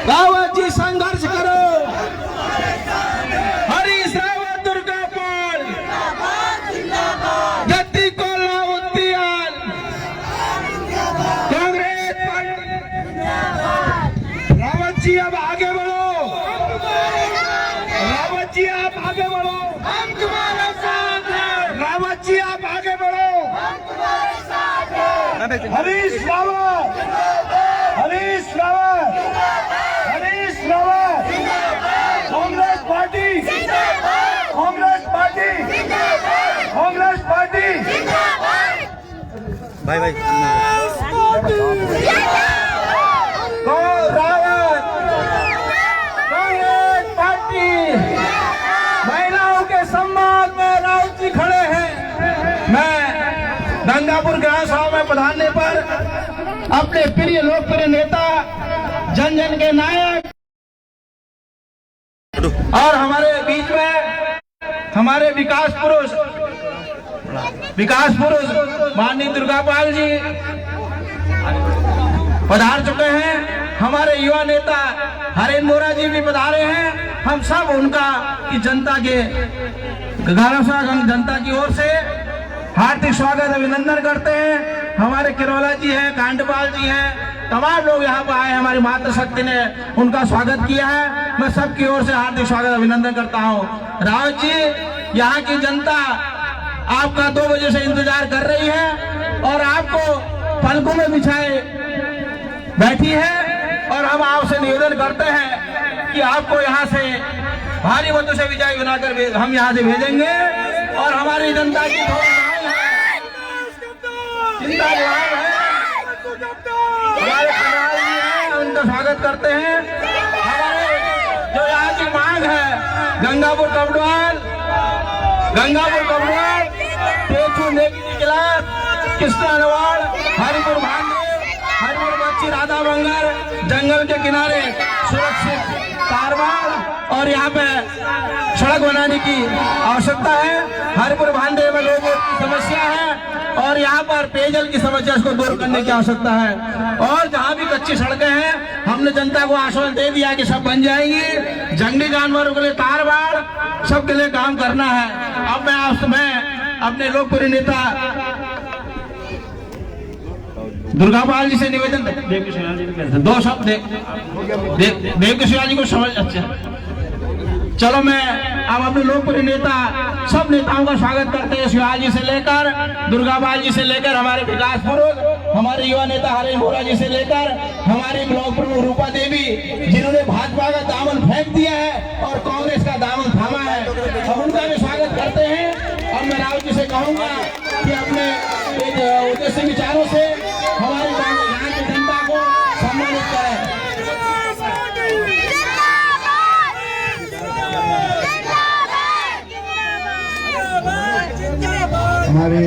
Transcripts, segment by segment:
रावत जी संघर्ष करो, हरीश रावत दुर्गा पाल, जत्ती कोल्ला उत्तियाल, कांग्रेस पार्टी। रावत जी अब आगे बढ़ो, रावत जी आप आगे बढ़ो, हम तुम्हारे साथ हैं। रावत जी आप आगे बढ़ो, हम तुम्हारे साथ हैं। Harish Rawat, Harish Rawat, Harish Rawat, Congress party, Congress party, Congress party. भाई भाई रावत, कांग्रेस पार्टी। महिलाओं के सम्मान में रावत जी खड़े हैं। मैं गंगापुर ग्राम सभा में पधारने पर अपने प्रिय लोकप्रिय नेता, जन जन के नायक और हमारे बीच में हमारे विकास पुरुष माननीय दुर्गा पाल जी पधार चुके हैं। हमारे युवा नेता हरेंद्र बोरा जी भी पधारे हैं। हम सब उनका की जनता के जनता की ओर से हार्दिक स्वागत अभिनंदन करते हैं। हमारे किरोला जी हैं, कांडपाल जी हैं, तमाम लोग यहाँ पर आए। हमारी मातृ शक्ति ने उनका स्वागत किया है। मैं सबकी ओर से हार्दिक स्वागत अभिनंदन करता हूँ। रावत जी, यहाँ की जनता आपका 2 बजे से इंतजार कर रही है और आपको पलकों में बिछाए बैठी है। और हम आपसे निवेदन करते हैं कि आपको यहाँ से भारी मतों से विजय बनाकर हम यहाँ से भेजेंगे। और हमारी जनता की चिंता है, हमारे प्रधान जी हैं, उनका स्वागत करते हैं। हमारे जो यहाँ की मांग है, गंगापुर कबडवाल, तेजू नेगी क्लास, कृष्णानवाड़, हरिपुर भांडेर, हरिपुर बच्ची राधा बंगर, जंगल के किनारे सुरक्षित कारवार और यहाँ पे सड़क बनाने की आवश्यकता है। हरिपुर भांडे में लोगों की समस्या है और यहाँ पर पेयजल की समस्या को दूर करने की आवश्यकता है। और जहाँ भी कच्ची सड़कें हैं, हमने जनता को आश्वासन दे दिया कि सब बन जाएंगी। जंगली जानवरों के लिए तार बाड़, सबके लिए काम करना है। अब मैं अपने लोकप्रिय नेता दुर्गा पाल जी से निवेदन, दो शब्द देव जी को समझ। अच्छा चलो, मैं अब अपने लोकप्रिय नेता सब नेताओं का स्वागत करते हैं। शिवाजी जी से लेकर दुर्गा पाल जी से लेकर हमारे विकास पुरुष, हमारे युवा नेता हरेंद्र बोरा जी से लेकर हमारी ब्लॉक प्रमुख रूपा देवी, जिन्होंने भाजपा का दामन फेंक दिया है और कांग्रेस का दामन थामा है, हम उनका भी स्वागत करते हैं। अब मैं राव जी से कहूंगा कि अपने उद्देश्य विचारों से हमारी यहाँ की जनता को सम्मानित करें। हमारे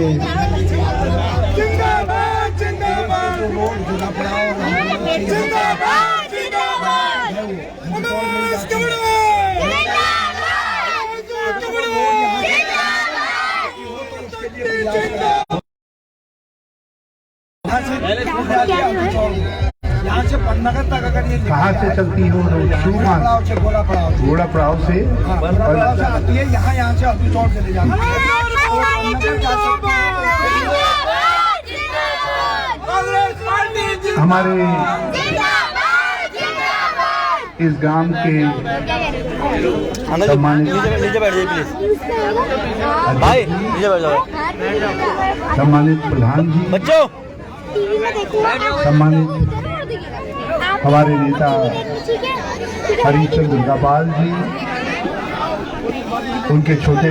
यहाँ से पन्नगर तक अगर ये कहाँ से चलती हो? घोड़ा पड़ाव से आती है, यहाँ से अब्दुल चौक चले जाती है। हमारे इस गांव के सम्मानित नीचे बैठ जाइए प्लीज भाई, नीचे बैठ जाओ। सम्मानित प्रधान जी, बच्चों, सम्मानित हमारे नेता हरीशचंद्र दुर्गापाल जी, उनके छोटे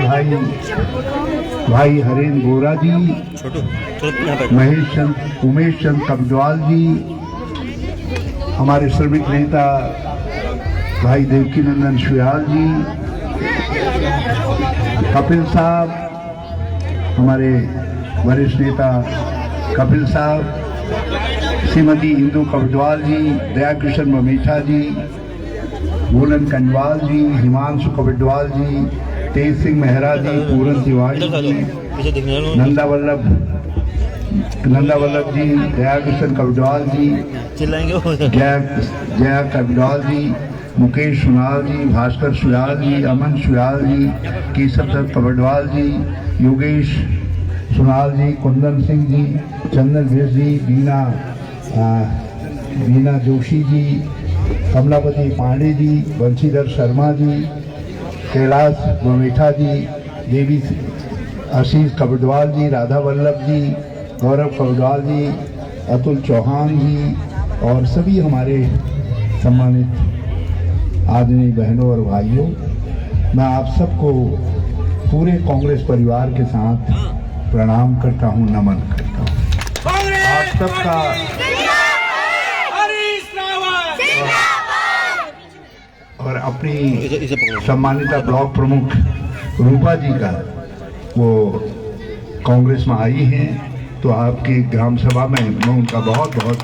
भाई हरेंद्र बोरा जी, उमेश चंद कबडवाल जी, हमारे श्रमिक नेता भाई देवकी नंदन शुयाल जी, कपिल साहब, हमारे वरिष्ठ नेता कपिल साहब, श्रीमती इंदू कबडवाल जी, दया कृष्ण ममेठा जी, भूलन कंजवाल जी, हिमांशु कबडवाल जी, तेज सिंह मेहरा जी, पूरन तिवारी जी, नंदा वल्लभ नंदा वल्लभ जी, दया किशन कबडवाल जी, जया कबडवाल जी, मुकेश सुनाल जी, भास्कर सुयाल जी, अमन सुयाल जी, केशव दत्त कबडवाल जी, योगेश सुनाल जी, कुंदन सिंह जी, चंदन भेष जी, बीना जोशी जी, कमलापति पांडे जी, बंशीधर शर्मा जी, कैलाश गोमेठा जी, देवी आशीष कबडवाल जी, राधा वल्लभ जी, गौरव कबडवाल जी, अतुल चौहान जी और सभी हमारे सम्मानित आदरणीय बहनों और भाइयों, मैं आप सबको पूरे कांग्रेस परिवार के साथ प्रणाम करता हूं, नमन करता हूं। आप सबका और अपनी सम्मानित ब्लॉक प्रमुख रूपा जी का वो कांग्रेस में आई हैं, तो आपकी ग्राम सभा में मैं उनका बहुत बहुत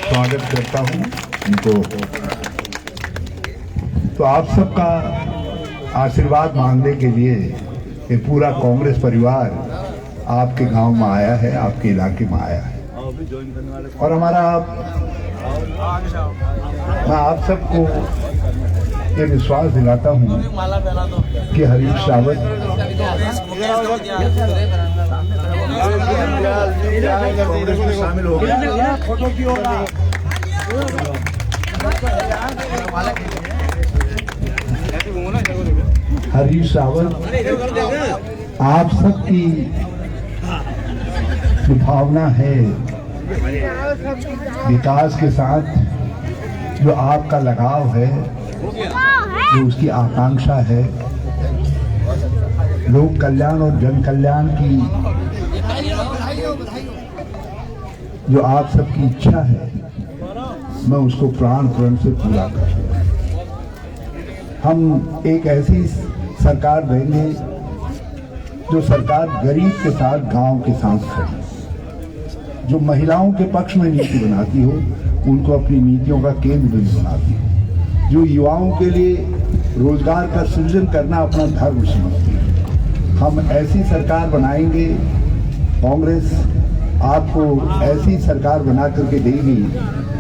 स्वागत करता हूं उनको। तो आप सबका आशीर्वाद मांगने के लिए ये पूरा कांग्रेस परिवार आपके गांव में आया है, आपके इलाके में आया है। और मैं आप सबको ये विश्वास दिलाता हूँ कि हरीश रावत शामिल हो गया। हरीश रावत आप सबकी भावना है, विकास के साथ जो आपका लगाव है, जो उसकी आकांक्षा है, लोक कल्याण और जन कल्याण की जो आप सबकी इच्छा है, मैं उसको प्राण प्रण से पूरा करूंगा। हम एक ऐसी सरकार देंगे जो सरकार गरीब के साथ, गांव के साथ खड़ी, जो महिलाओं के पक्ष में नीति बनाती हो, उनको अपनी नीतियों का केंद्र बिंदु बनाती हो, जो युवाओं के लिए रोजगार का सृजन करना अपना धर्म समझती है। हम ऐसी सरकार बनाएंगे, कांग्रेस आपको ऐसी सरकार बना करके देगी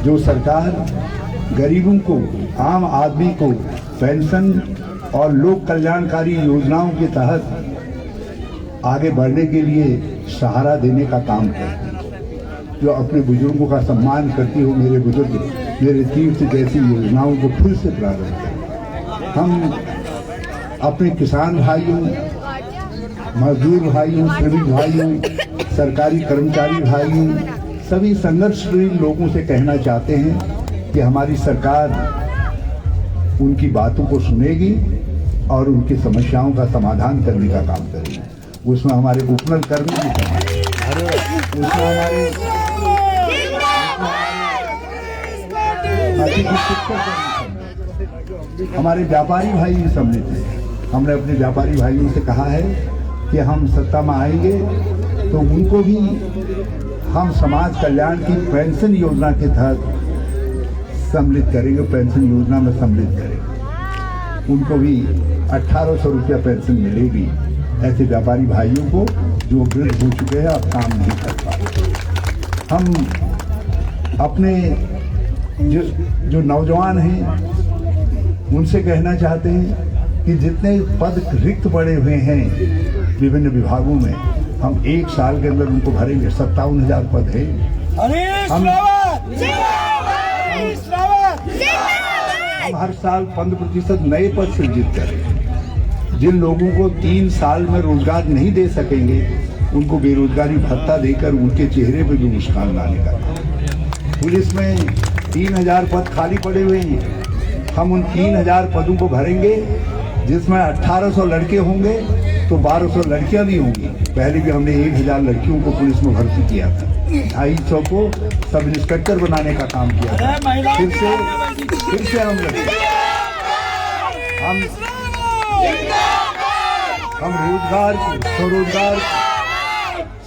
जो सरकार गरीबों को, आम आदमी को पेंशन और लोक कल्याणकारी योजनाओं के तहत आगे बढ़ने के लिए सहारा देने का काम करती है, जो अपने बुजुर्गों का सम्मान करती हो। मेरे बुजुर्ग मेरे तीर्थ जैसी योजनाओं को फिर से प्रारंभ करें। हम अपने किसान भाइयों, मजदूर भाइयों, श्रमिक भाइयों, सरकारी कर्मचारी भाइयों, सभी संघर्षशील लोगों से कहना चाहते हैं कि हमारी सरकार उनकी बातों को सुनेगी और उनकी समस्याओं का समाधान करने का काम करेगी। उसमें हमारे उपनल कर्मी भी शामिल, उसमें हमारे व्यापारी भाई भी सम्मिलित हैं। हमने अपने व्यापारी भाइयों से कहा है कि हम सत्ता में आएंगे तो उनको भी हम समाज कल्याण की पेंशन योजना के तहत सम्मिलित करेंगे, पेंशन योजना में सम्मिलित करेंगे। उनको भी 1800 रुपया पेंशन मिलेगी, ऐसे व्यापारी भाइयों को जो वृद्ध हो चुके हैं, अब काम नहीं कर पा रहे। हम अपने जो नौजवान हैं उनसे कहना चाहते हैं कि जितने पद रिक्त पड़े हुए हैं विभिन्न विभागों में, हम 1 साल के अंदर उनको भरेंगे। 57,000 पद है। हम हर साल 15% नए पद सृजित करें। जिन लोगों को 3 साल में रोजगार नहीं दे सकेंगे, उनको बेरोजगारी भत्ता देकर उनके चेहरे पर भी मुस्कान लाने का। पुलिस में 3000 पद खाली पड़े हुए हैं। हम उन 3000 पदों को भरेंगे, जिसमें 1800 लड़के होंगे तो 1200 लड़कियां भी होंगी। पहले भी हमने 1000 लड़कियों को पुलिस में भर्ती किया था, 250 को सब इंस्पेक्टर बनाने का काम किया था। फिर से हम रोजगार, स्वरोजगार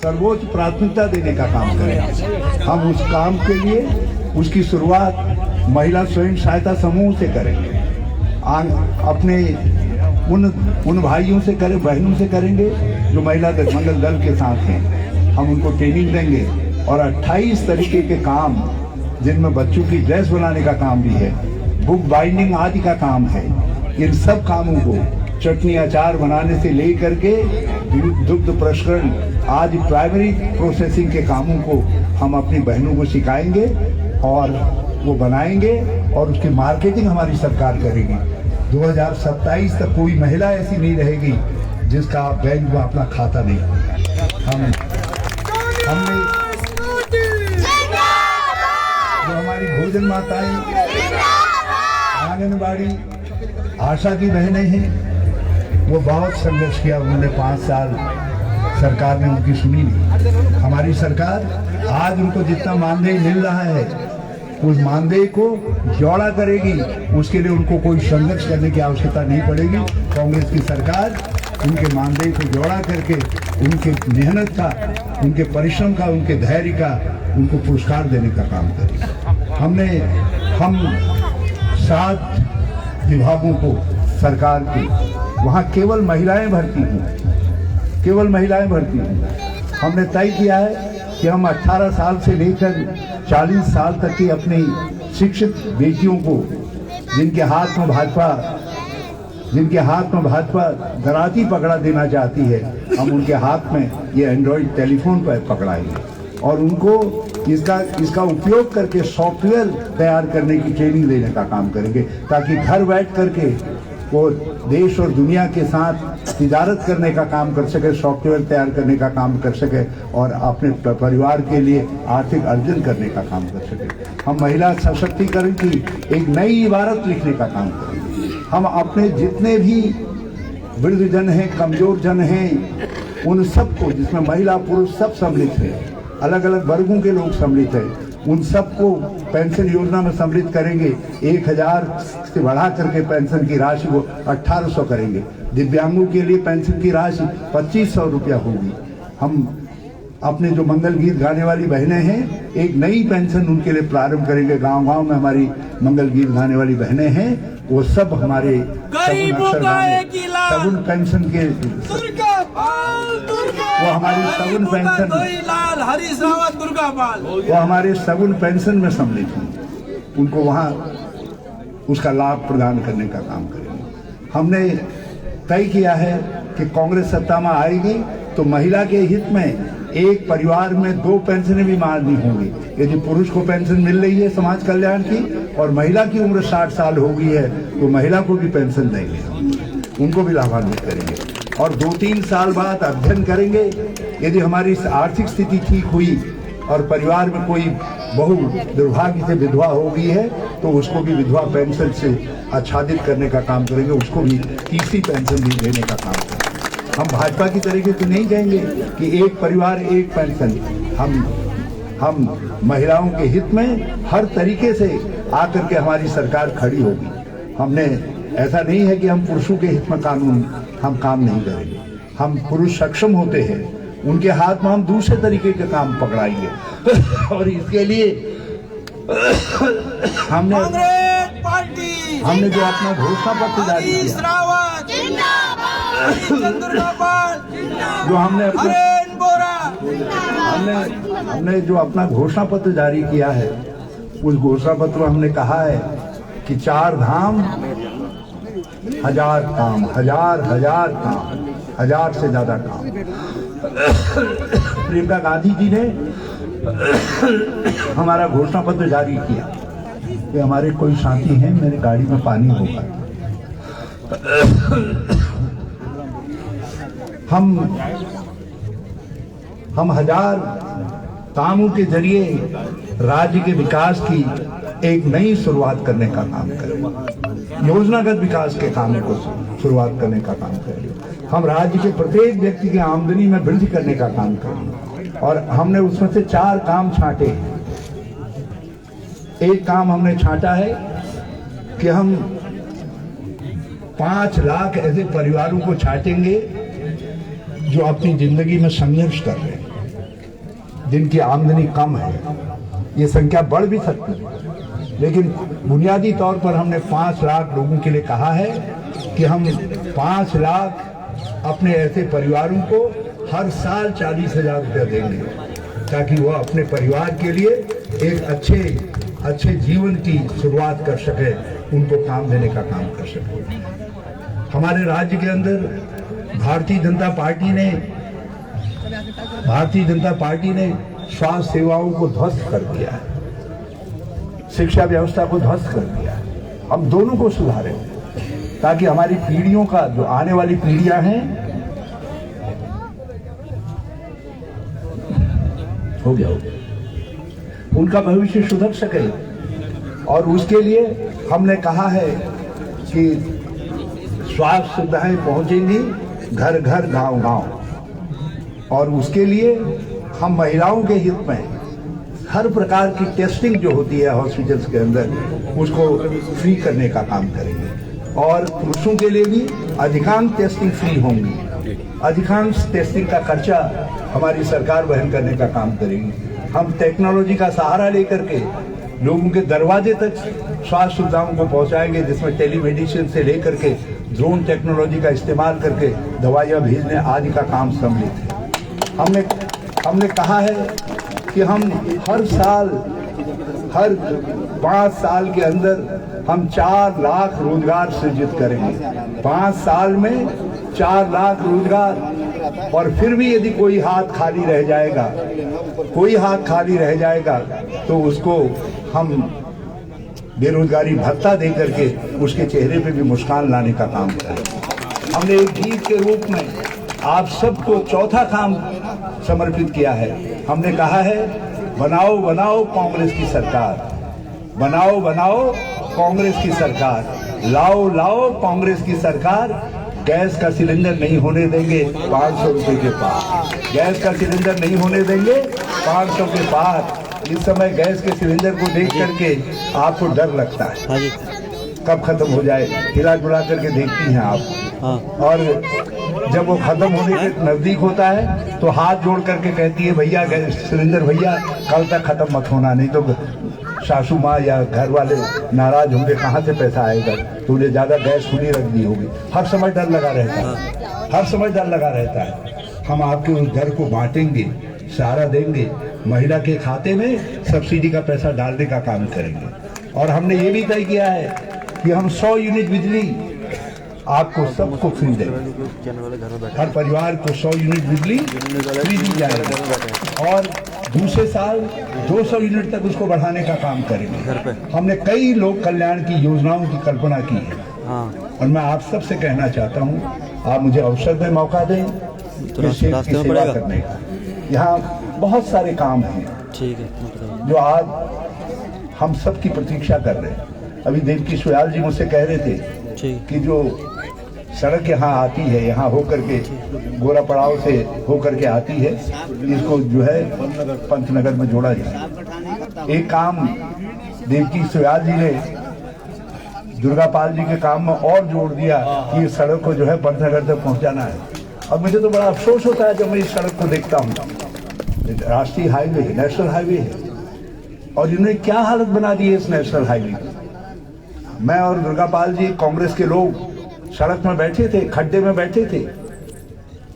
सर्वोच्च प्राथमिकता देने का काम करेंगे। हम उस काम के लिए उसकी शुरुआत महिला स्वयं सहायता समूह से करेंगे, अपने उन भाइयों से करें, बहनों से करेंगे जो महिला मंगल दल के साथ हैं। हम उनको ट्रेनिंग देंगे और 28 तरीके के काम, जिनमें बच्चों की ड्रेस बनाने का काम भी है, बुक बाइंडिंग आदि का काम है। इन सब कामों को चटनी अचार बनाने से लेकर के दुग्ध प्रसंस्करण आदि प्राइमरी प्रोसेसिंग के कामों को हम अपनी बहनों को सिखाएंगे और वो बनाएंगे और उसकी मार्केटिंग हमारी सरकार करेगी। 2027 तक कोई महिला ऐसी नहीं रहेगी जिसका बैंक में अपना खाता नहीं होगा। हमने जो हमारी भोजन माताएं, आंगनबाड़ी आशा की बहनें हैं, वो बहुत संघर्ष किया। उन्होंने 5 साल सरकार ने उनकी सुनी नहीं। हमारी सरकार आज उनको जितना मानदेय मिल रहा है उस मानदेय को जोड़ा करेगी। उसके लिए उनको कोई संघर्ष करने की आवश्यकता नहीं पड़ेगी। कांग्रेस की सरकार उनके मानदेय को जोड़ा करके उनके मेहनत का, उनके परिश्रम का, उनके धैर्य का उनको पुरस्कार देने का काम करेगी। हम 7 विभागों को सरकार की वहाँ केवल महिलाएं भर्ती हों, केवल महिलाएं भर्ती हों। हमने तय किया है कि हम 18 साल से लेकर 40 साल तक की अपनी शिक्षित बेटियों को, जिनके हाथ में भाजपा दराती पकड़ा देना चाहती है, हम उनके हाथ में ये एंड्रॉइड टेलीफोन पर पकड़ाएंगे और उनको इसका उपयोग करके सॉफ्टवेयर तैयार करने की ट्रेनिंग देने का काम करेंगे, ताकि घर बैठ करके वो देश और दुनिया के साथ तिजारत करने का काम कर सके, सॉफ्टवेयर तैयार करने का काम कर सके और अपने परिवार के लिए आर्थिक अर्जन करने का काम कर सके। हम महिला सशक्तिकरण की एक नई इबारत लिखने का काम करेंगे। हम अपने जितने भी वृद्ध जन हैं, कमजोर जन हैं, उन सबको, जिसमें महिला पुरुष सब सम्मिलित हैं, अलग अलग वर्गों के लोग सम्मिलित हैं, उन सबको पेंशन योजना में सम्मिलित करेंगे। 1000 से बढ़ा करके पेंशन की राशि को 1800 करेंगे। दिव्यांगों के लिए पेंशन की राशि 2500 रुपया होगी। हम अपने जो मंगल गीत गाने वाली बहनें हैं, एक नई पेंशन उनके लिए प्रारंभ करेंगे। गांव-गांव में हमारी मंगल गीत गाने वाली बहनें हैं, वो सब हमारे सगुन पेंशन के, वो हमारी सगुन पेंशन, वो हमारे सगुन पेंशन में सम्मिलित हैं। उनको वहाँ उसका लाभ प्रदान करने का काम करेंगे। हमने तय किया है कि कांग्रेस सत्ता में आएगी तो महिला के हित में एक परिवार में 2 पेंशनें भी मारनी होंगी। यदि पुरुष को पेंशन मिल रही है समाज कल्याण की और महिला की उम्र 60 साल हो गई है तो महिला को भी पेंशन देंगे, उनको भी लाभान्वित करेंगे। और 2-3 साल बाद अध्ययन करेंगे। यदि हमारी आर्थिक स्थिति ठीक हुई और परिवार में कोई बहू दुर्भाग्य से विधवा हो गई है तो उसको भी विधवा पेंशन से आच्छादित करने का काम करेंगे, उसको भी तीसरी पेंशन भी देने का काम करेंगे। हम भाजपा की तरीके से नहीं कहेंगे कि एक परिवार एक पेंशन। हम महिलाओं के हित में हर तरीके से आकर के हमारी सरकार खड़ी होगी। हमने ऐसा नहीं है कि हम पुरुषों के हित में हम काम नहीं करेंगे। हम पुरुष सक्षम होते हैं, उनके हाथ में हम दूसरे तरीके के काम पकड़ाएंगे और इसके लिए हमने जो अपना घोषणा पत्र जारी किया, जो हमने जो अपना घोषणा पत्र जारी किया है, उस घोषणा पत्र में हमने कहा है कि 4 धाम 1000 काम, 1000 काम, 1000 से ज्यादा काम। प्रियंका गांधी जी ने हमारा घोषणा पत्र जारी किया कि हमारे कोई साथी हैं, मेरी गाड़ी में पानी होगा। हम 1000 कामों के जरिए राज्य के विकास की एक नई शुरुआत करने का काम करेंगे। योजनागत विकास के कामों को शुरुआत करने का काम करेंगे। हम राज्य के प्रत्येक व्यक्ति की आमदनी में वृद्धि करने का काम करेंगे और हमने उसमें से 4 काम छांटे। एक काम हमने छांटा है कि हम 5 लाख ऐसे परिवारों को छांटेंगे जो अपनी जिंदगी में संघर्ष कर रहे हैं, जिनकी आमदनी कम है। ये संख्या बढ़ भी सकती है, लेकिन बुनियादी तौर पर हमने 5 लाख लोगों के लिए कहा है कि हम 5 लाख अपने ऐसे परिवारों को हर साल 40,000 रुपया देंगे। ताकि वह अपने परिवार के लिए एक अच्छे जीवन की शुरुआत कर सके, उनको काम देने का काम कर सके। हमारे राज्य के अंदर भारतीय जनता पार्टी ने स्वास्थ्य सेवाओं को ध्वस्त कर दिया है, शिक्षा व्यवस्था को ध्वस्त कर दिया है। हम दोनों को सुधारें ताकि हमारी पीढ़ियों का, जो आने वाली पीढ़ियां हैं, हो गया उनका भविष्य सुधर सके। और उसके लिए हमने कहा है कि स्वास्थ्य सुविधाएं पहुंचेंगी घर घर गांव गांव, और उसके लिए हम महिलाओं के हित में हर प्रकार की टेस्टिंग जो होती है हॉस्पिटल्स के अंदर, उसको फ्री करने का काम करेंगे। और पुरुषों के लिए भी अधिकांश टेस्टिंग फ्री होंगी। अधिकांश टेस्टिंग का खर्चा हमारी सरकार वहन करने का काम करेगी। हम टेक्नोलॉजी का सहारा लेकर के लोगों के दरवाजे तक स्वास्थ्य सुविधाओं को पहुंचाएंगे, जिसमें टेलीमेडिसिन से लेकर के ड्रोन टेक्नोलॉजी का इस्तेमाल करके दवाइयां भेजने आदि का काम सम्मिलित है। हमने कहा है कि हम हर साल, हर 5 साल के अंदर हम 4 लाख रोजगार सृजित करेंगे। 5 साल में 4 लाख रोजगार। और फिर भी यदि कोई हाथ खाली रह जाएगा तो उसको हम बेरोजगारी भत्ता दे करके उसके चेहरे पे भी मुस्कान लाने का काम करें। हमने एक गीत के रूप में आप सबको चौथा काम समर्पित किया है। हमने कहा है, बनाओ बनाओ कांग्रेस की सरकार, बनाओ बनाओ कांग्रेस की सरकार, लाओ लाओ कांग्रेस की सरकार। गैस का सिलेंडर नहीं होने देंगे 500 रुपए के पार, गैस का सिलेंडर नहीं होने देंगे 500 के पार। इस समय गैस के सिलेंडर को देख करके आपको डर लगता है कब खत्म हो जाए, हिला डुला करके देखती हैं आप। और जब वो खत्म होने के नजदीक होता है तो हाथ जोड़ करके कहती है, भैया गैस सिलेंडर भैया कल तक खत्म मत होना, नहीं तो सासू माँ या घर वाले नाराज होंगे, कहाँ से पैसा आएगा, तूने ज्यादा गैस खुली रख दी होगी। हर समय डर लगा रहता है। हम आपके उस घर को बांटेंगे, सहारा देंगे, महिला के खाते में सब्सिडी का पैसा डालने का काम करेंगे। और हमने ये भी तय किया है कि हम 100 यूनिट बिजली आपको सबको फ्री देंगे। हर परिवार को 100 यूनिट बिजली फ्री दी जाएगी। और दूसरे साल 200 यूनिट तक उसको बढ़ाने का काम करेंगे। हमने कई लोक कल्याण की योजनाओं की कल्पना की है। और मैं आप सबसे कहना चाहता हूँ, आप मुझे अवसर में मौका दें इस क्षेत्र की सेवा करने का। यहाँ बहुत सारे काम हैं जो आज हम सब की प्रतीक्षा कर रहे हैं। अभी देवकी सुयाल जी मुझसे कह रहे थे कि जो सड़क यहाँ आती है, यहाँ होकर के गोरा पड़ाव से होकर के आती है, इसको जो है पंतनगर में जोड़ा जाए। एक काम देवकी सुयाल जी ने दुर्गापाल जी के काम में और जोड़ दिया कि इस सड़क को जो है पंतनगर तक पहुँचाना है। अब मुझे तो बड़ा अफसोस होता है जब मैं इस सड़क को देखता हूँ। राष्ट्रीय हाईवे है, नेशनल हाईवे है, और इन्होंने क्या हालत बना दी है इस नेशनल हाईवे की। मैं और दुर्गापाल जी, कांग्रेस के लोग सड़क में बैठे थे, खड्डे में बैठे थे।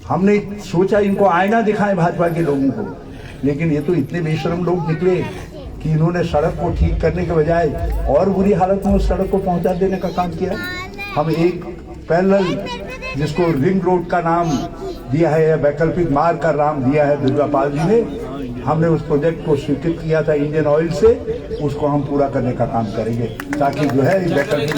हमने सोचा इनको आईना दिखाएं भाजपा के लोगों को, लेकिन ये तो इतने बेशर्म लोग निकले कि इन्होंने सड़क को ठीक करने के बजाय और बुरी हालत में उस सड़क को पहुंचा देने का काम किया। हम एक पैरेलल, जिसको रिंग रोड का नाम दिया है या वैकल्पिक मार्ग का नाम दिया है दुर्गापाल जी ने, हमने उस प्रोजेक्ट को स्वीकृत किया था इंडियन ऑयल से, उसको हम पूरा करने का काम करेंगे ताकि जो है वैकल्पिक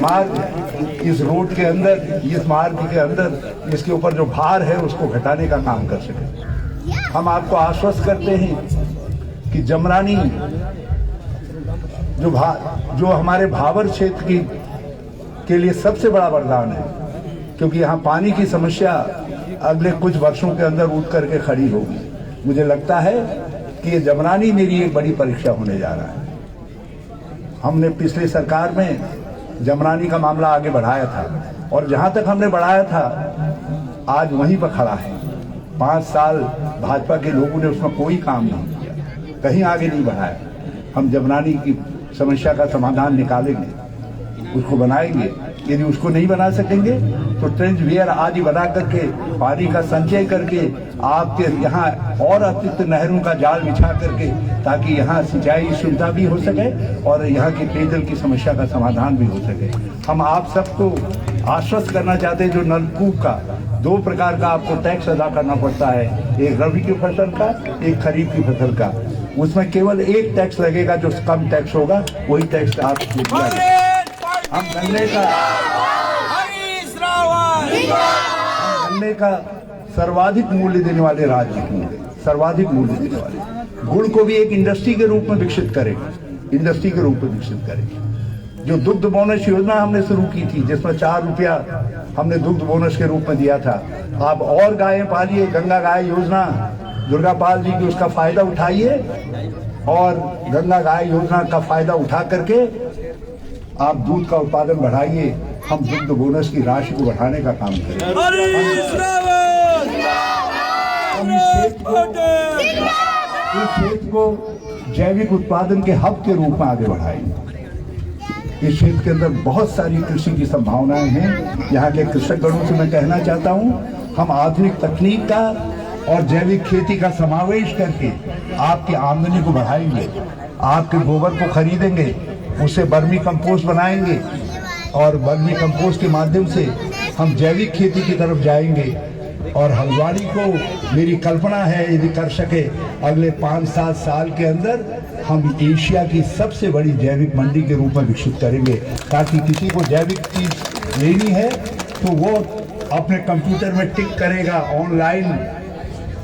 मार्ग इस रोड के अंदर, इस मार्ग के अंदर इसके ऊपर जो भार है उसको घटाने का काम कर सके। हम आपको आश्वस्त करते हैं कि जमरानी जो हमारे भावर क्षेत्र के लिए सबसे बड़ा वरदान है, क्योंकि यहाँ पानी की समस्या अगले कुछ वर्षों के अंदर उठ करके खड़ी होगी। मुझे लगता है कि ये जमरानी मेरी एक बड़ी परीक्षा होने जा रहा है। हमने पिछले सरकार में जमरानी का मामला आगे बढ़ाया था, और जहाँ तक हमने बढ़ाया था आज वहीं पर खड़ा है। 5 साल भाजपा के लोगों ने उसमें कोई काम नहीं किया, कहीं आगे नहीं बढ़ाया। हम जमरानी की समस्या का समाधान निकालेंगे। उसको बनाएंगे। यदि उसको नहीं बना सकेंगे तो ट्रेंच वेयर आदि बना करके पानी का संचय करके आपके यहाँ और अतिरिक्त नहरों का जाल बिछा करके, ताकि यहाँ सिंचाई सुविधा भी हो सके और यहाँ की पेयजल की समस्या का समाधान भी हो सके। हम आप सबको आश्वस्त करना चाहते हैं, जो नलकूप का 2 प्रकार का आपको टैक्स अदा करना पड़ता है, एक रबी की फसल का, एक खरीफ की फसल का। उसमें केवल एक टैक्स लगेगा जो कम टैक्स होगा, वही टैक्स आप हम गन्ने का सर्वाधिक मूल्य देने वाले राज्य होंगे, सर्वाधिक मूल्य देने वाले। गुड़ को भी एक इंडस्ट्री के रूप में विकसित करेंगे, इंडस्ट्री के रूप में विकसित करेंगे। जो दुग्ध बोनस योजना हमने शुरू की थी, जिसमें 4 रुपया हमने दुग्ध बोनस के रूप में दिया था, आप और गायें पालिए। गंगा गाय योजना दुर्गा पाल जी की, उसका फायदा उठाइए और गंगा गाय योजना का फायदा उठा करके आप दूध का उत्पादन बढ़ाइए। हम दुग्ध बोनस की राशि को बढ़ाने का काम करें। इस क्षेत्र को जैविक उत्पादन के हब के रूप में आगे बढ़ाएंगे। इस क्षेत्र के अंदर बहुत सारी कृषि की संभावनाएं हैं। यहाँ के कृषक गणों से मैं कहना चाहता हूँ, हम आधुनिक तकनीक का और जैविक खेती का समावेश करके आपकी आमदनी को बढ़ाएंगे। आपके गोबर को खरीदेंगे, उससे वर्मी कंपोस्ट बनाएंगे और वर्मी कंपोस्ट के माध्यम से हम जैविक खेती की तरफ जाएंगे। और हल्द्वानी को मेरी कल्पना है, यदि कर सके अगले 5-7 साल के अंदर हम एशिया की सबसे बड़ी जैविक मंडी के रूप में विकसित करेंगे, ताकि किसी को जैविक चीज लेनी है तो वो अपने कंप्यूटर में टिक करेगा,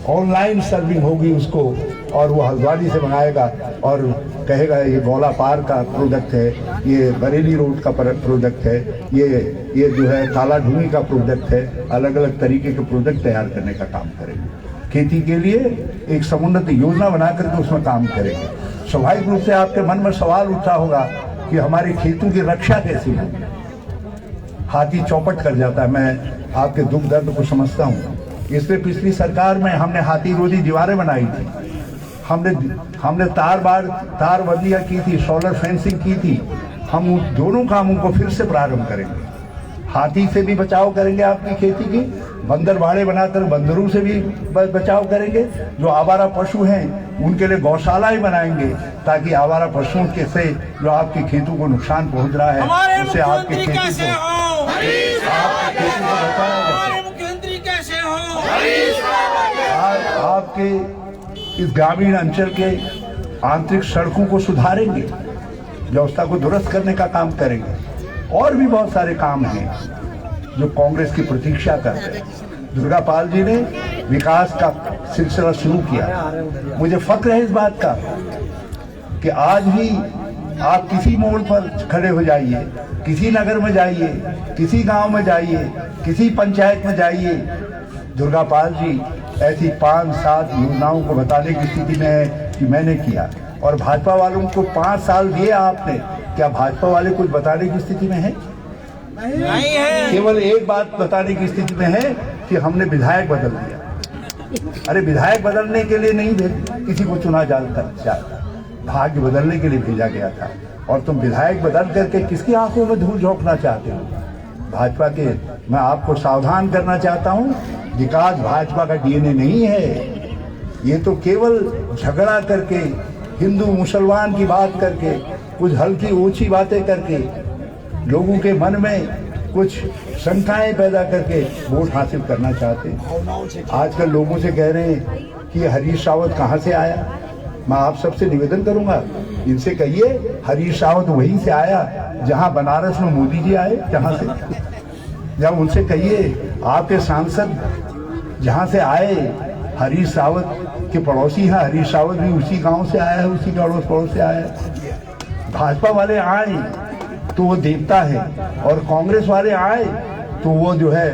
ऑनलाइन सर्विंग होगी उसको, और वो हल्द्वानी से मंगाएगा और कहेगा ये गौला पार का प्रोडक्ट है, ये बरेली रोड का प्रोडक्ट है, ये जो है काला ढूंगी का प्रोडक्ट है। अलग अलग तरीके के प्रोडक्ट तैयार करने का काम करेंगे। खेती के लिए एक समुन्नत योजना बना करके उसमें काम करेंगे। स्वाभाविक रूप से आपके मन में सवाल उठा होगा कि हमारे खेतों की रक्षा कैसे हो। हाथी चौपट कर जाता है, मैं आपके दुख दर्द को समझता हूँ। इसलिए पिछली सरकार में हमने हाथी रोधी दीवारें बनाई थी, हमने तारबंदियां की थी, सोलर फेंसिंग की थी। हम उन दोनों कामों को फिर से प्रारंभ करेंगे। हाथी से भी बचाव करेंगे आपकी खेती की, बंदर बाड़े बनाकर बंदरों से भी बचाव करेंगे। जो आवारा पशु हैं उनके लिए गौशालाएं बनाएंगे, ताकि आवारा पशुओं के से जो आपके खेतों को नुकसान पहुंच रहा है उससे आपके खेती को आपके इस ग्रामीण अंचल के आंतरिक सड़कों को सुधारेंगे, व्यवस्था को दुरुस्त करने का काम करेंगे। और भी बहुत सारे काम हैं जो कांग्रेस की प्रतीक्षा कर रहे हैं। दुर्गा पाल जी ने विकास का सिलसिला शुरू किया। मुझे फक्र है इस बात का कि आज भी आप किसी मोड़ पर खड़े हो जाइए, किसी नगर में जाइए, किसी गांव में जाइए, किसी पंचायत में जाइए, दुर्गा पाल जी ऐसी 5-7 योजनाओं को बताने की स्थिति में है कि मैंने किया। और भाजपा वालों को 5 साल दिए आपने, क्या भाजपा वाले कुछ बताने की स्थिति में है? नहीं है। केवल एक बात बताने की स्थिति में है कि हमने विधायक बदल दिया। अरे विधायक बदलने के लिए नहीं किसी को चुना जाता, भाग्य बदलने के लिए भेजा गया था। और तुम विधायक बदल करके किसकी आंखों में धूल झोंकना चाहते हो? भाजपा के, मैं आपको सावधान करना चाहता हूं, विकास भाजपा का डीएनए नहीं है। ये तो केवल झगड़ा करके, हिंदू मुसलमान की बात करके, कुछ हल्की ऊंची बातें करके, लोगों के मन में कुछ शंकाएं पैदा करके वोट हासिल करना चाहते हैं। आजकल लोगों से कह रहे हैं कि हरीश रावत कहाँ से आया। मैं आप सबसे निवेदन करूंगा, इनसे कहिए हरीश रावत वहीं से आया जहां बनारस में मोदी जी आए, जहां से, जब उनसे कहिए आपके सांसद जहां से आए, हरीश रावत के पड़ोसी हैं, हरीश रावत भी उसी गांव से आया है, उसी पड़ोस से आया है। भाजपा वाले आए तो वो देवता है, और कांग्रेस वाले आए तो वो जो है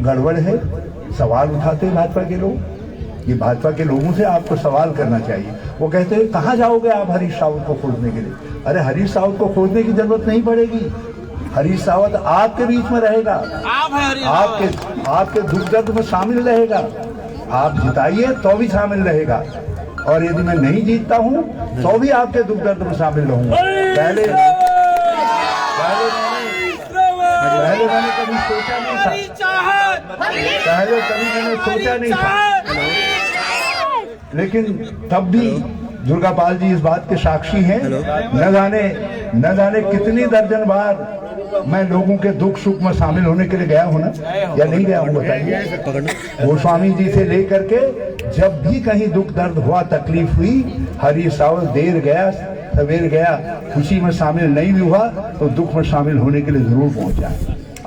गड़बड़ है। सवाल उठाते हैं भाजपा के लोग। ये भाजपा के लोगों से आपको सवाल करना चाहिए। वो कहते हैं कहाँ जाओगे आप हरीश रावत को खोजने के लिए? अरे हरीश रावत को खोजने की जरूरत नहीं पड़ेगी। हरीश रावत आपके बीच में रहेगा, आपके दुख दर्द में शामिल रहेगा। आप जिताइए तो भी शामिल रहेगा, और यदि मैं नहीं जीतता हूँ तो भी आपके दुख दर्द में शामिल रहूंगा। पहले सोचा नहीं था, पहले कभी मैंने सोचा नहीं था, लेकिन तब भी दुर्गापाल जी इस बात के साक्षी हैं। न जाने कितनी दर्जन बार मैं लोगों के दुख सुख में शामिल होने के लिए गया हूं ना, या नहीं गया हूं बताइए। गोस्वामी जी से लेकर के जब भी कहीं दुख दर्द हुआ, तकलीफ हुई, हरीश रावत देर गया सवेर गया, खुशी में शामिल नहीं भी हुआ तो दुख में शामिल होने के लिए जरूर पहुंचा।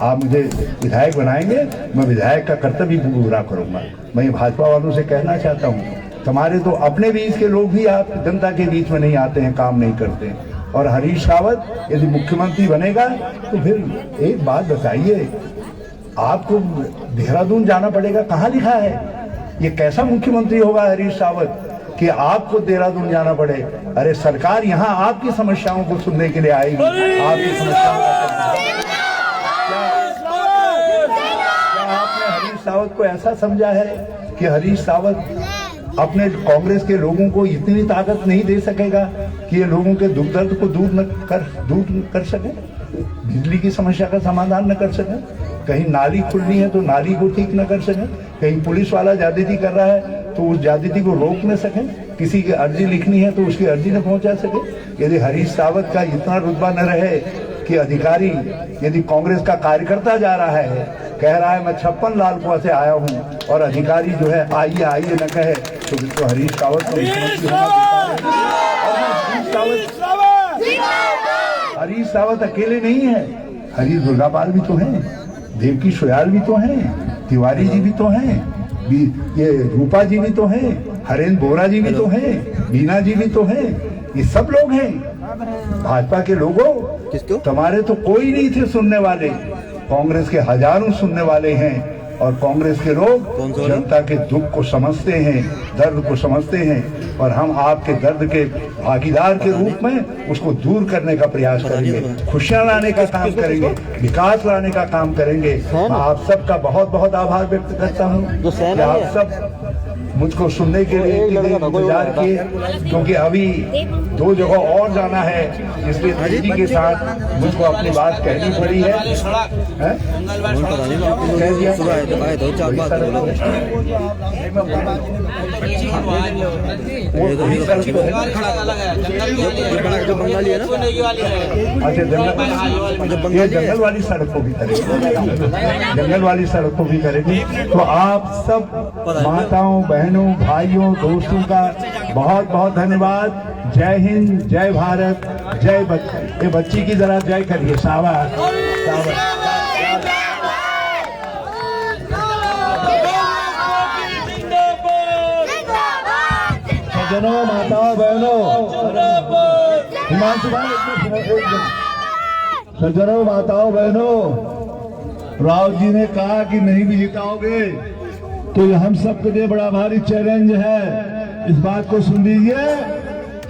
आप मुझे विधायक बनाएंगे, मैं विधायक का कर्तव्य भी पूरा करूंगा। मैं भाजपा वालों से कहना चाहता हूँ, तुम्हारे तो अपने बीच के लोग भी आप जनता के बीच में नहीं आते हैं, काम नहीं करते हैं। और हरीश रावत यदि मुख्यमंत्री बनेगा तो फिर एक बात बताइए, आपको देहरादून जाना पड़ेगा, कहाँ लिखा है? ये कैसा मुख्यमंत्री होगा हरीश रावत कि आपको देहरादून जाना पड़े? अरे सरकार यहाँ आपकी समस्याओं को सुनने के लिए आएगी, आपकी समस्याओं का क्या आपने हरीश रावत को ऐसा समझा है कि हरीश रावत अपने कांग्रेस के लोगों को इतनी ताकत नहीं दे सकेगा कि ये लोगों के दुख दर्द को दूर कर सके, बिजली की समस्या का समाधान न कर सके, कहीं नाली खुलनी है तो नाली को ठीक न कर सके, कहीं पुलिस वाला ज्यादती कर रहा है तो उस ज्यादती को रोक न सके, किसी की अर्जी लिखनी है तो उसकी अर्जी न पहुंचा सके। यदि हरीश रावत का इतना रुतबा न रहे कि अधिकारी, यदि कांग्रेस का कार्यकर्ता जा रहा है, कह रहा है मैं 56 लाल कुआं से आया हूं, और अधिकारी जो है आइए आइए न कहे, तो हरीश रावत को मुख्यमंत्री हरीश रावत अकेले नहीं है, हरीश दुर्गापाल भी तो हैं, देवकी सोयाल भी तो हैं, तिवारी जी भी तो हैं, ये रूपा जी भी तो हैं, हरेंद्र बोरा जी भी तो हैं, बीना जी भी तो हैं, ये सब लोग हैं। भाजपा के लोगों, तुम्हारे तो कोई नहीं थे सुनने वाले, कांग्रेस के हजारों सुनने वाले हैं। और कांग्रेस के लोग जनता के दुख को समझते हैं, दर्द को समझते हैं, और हम आपके दर्द के भागीदार के रूप में उसको दूर करने का प्रयास करेंगे, खुशियां लाने का काम करेंगे, विकास लाने का काम करेंगे। मैं आप सबका बहुत बहुत आभार व्यक्त करता हूँ। आप सब मुझको सुनने के लिए इंतजार किए, क्योंकि अभी 2 जगह और जाना है, इसलिए तेजी के साथ मुझको अपनी बात कहनी पड़ी है। कह दिया ये जंगल वाली सड़क को भी करेंगे, जंगल वाली सड़क को भी करेंगे। तो आप सब माताओं, बहनों, भाइयों, दोस्तों का बहुत बहुत धन्यवाद। जय हिंद, जय भारत, जय बच्ची। ये बच्ची की जरा जय करिए, शाबाश शाबाश। सज्जनों, माताओं, बहनों, हिमांशु भाई, सज्जनों, माताओं, बहनों, राव जी ने कहा कि नहीं भी जिताओगे तो ये हम सबके लिए बड़ा भारी चैलेंज है। इस बात को सुन लीजिए,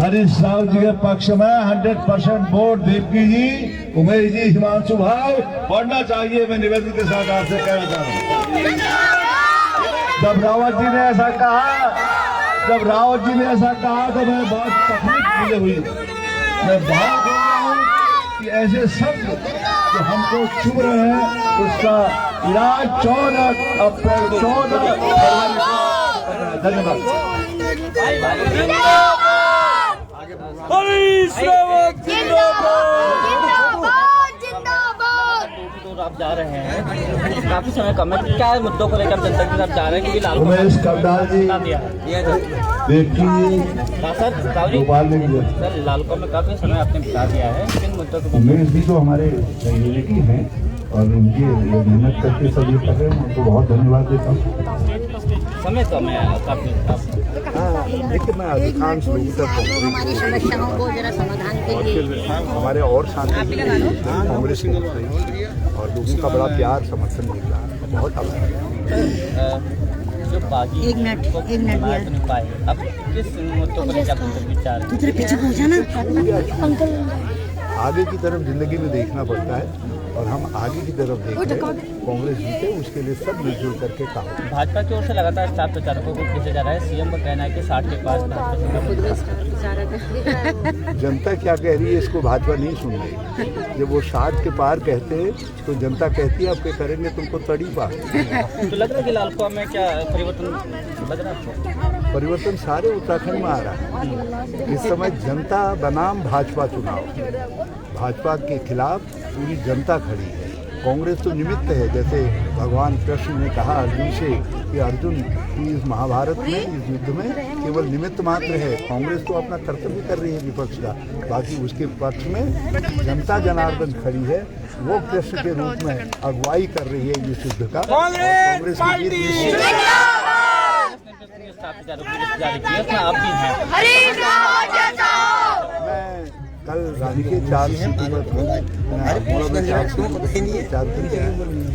हरीश रावत जी के पक्ष में 100% वोट देवकी जी, उमेश जी, हिमांशु भाई बढ़ना चाहिए। मैं निवेदन के साथ आपसे कहना चाहता हूँ, जब रावत जी ने ऐसा कहा तो मैं बहुत तकलीफ मुझे हुई। मैं बहुत हो रहा हूँ कि ऐसे शब्द जो हमको चुभ रहे हैं, उसका इलाज 14 अप्रैल 14 फरवरी। धन्यवाद। हरीश रावत आप जा रहे हैं, काफी समय कम है, क्या मुद्दों को लेकर जनता के साथ जा रहे हैं? क्योंकि लाल उमेश कवडाल जी, गोपाल सर, लालको में काफी समय आपने बिता दिया है, किन मुद्दों को? उमेश भी तो हमारे सहयोगी हैं और उनकी मेहनत करके सब ये कर रहे हैं, उनको बहुत धन्यवाद देता हूँ। समय तो मैं काफी लेकिन मैं अधिकांश लोगों तक हमारी समस्याओं को जरा समाधान के लिए हमारे और शांति कांग्रेस के और लोगों का बड़ा प्यार समर्थन मिल रहा है, बहुत आभार। जो बागी एक मिनट नहीं पाए, अब किस मुद्दों को लेकर विचार? पीछे पहुंचा ना आगे की तरफ जिंदगी में देखना पड़ता है। और हम आगे की तरफ देखें, कांग्रेस जीते, उसके लिए सब मिलजुल करके काम करें। भाजपा की ओर से लगातार स्टार प्रचारकों को भेजा जा रहा है। सीएम का कहना है कि 60 के पास जनता क्या कह रही है इसको भाजपा नहीं सुन रही। जब वो 60 के पार कहते हैं तो जनता कहती है अब क्या करेंगे तुमको तड़ी पार। तो लग रहा है कि लालकुआ में क्या परिवर्तन लग रहा है? परिवर्तन सारे उत्तराखंड में आ रहा है। इस समय जनता बनाम भाजपा चुनाव, भाजपा के खिलाफ पूरी जनता खड़ी है। कांग्रेस तो निमित्त है, जैसे भगवान कृष्ण ने कहा अर्जुन से कि अर्जुन इस महाभारत में, इस युद्ध में केवल निमित्त मात्र है। कांग्रेस तो अपना कर्तव्य कर रही है विपक्ष का, बाकी उसके पक्ष में जनता जनार्दन खड़ी है। वो कृष्ण के रूप में अगुवाई कर रही है इस युद्ध का। कांग्रेस की जीत निश्चित है। आप भी हैं। मैं कल राजनीतिक 4 सीटों पर था।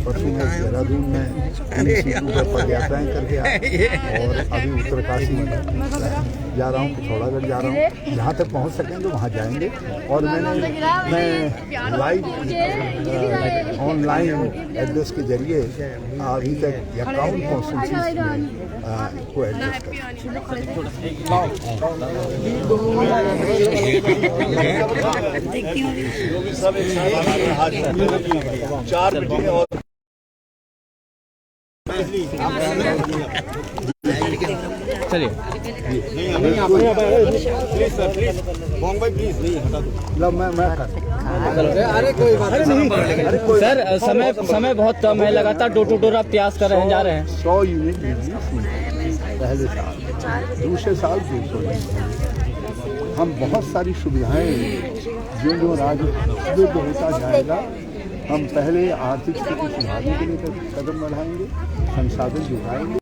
परसों में देहरादून में 3 सीटों पर पदयात्राएं करके आया और अभी उत्तरकाशी जा रहा हूँ, पिथौरागढ़ जा रहा हूँ। जहाँ तक पहुँच सकेंगे वहाँ जाएंगे। और मैं लाइव ऑनलाइन एड्रेस के जरिए अभी तक 51 कॉन्स्टिट्यूंसीज में को एड्रेस चलिए सर, समय बहुत कम है। लगातार डोर टू डोर आप प्रयास कर रहे हैं, जा रहे हैं। 100 यूनिट बिजली पहले साल, दूसरे साल 200 यूनिट। हम बहुत सारी सुविधाएं जो राज्य होता जाएगा, हम पहले आर्थिक स्थिति सुधारने के लिए कदम बढ़ाएंगे, संसाधन जुटाएंगे।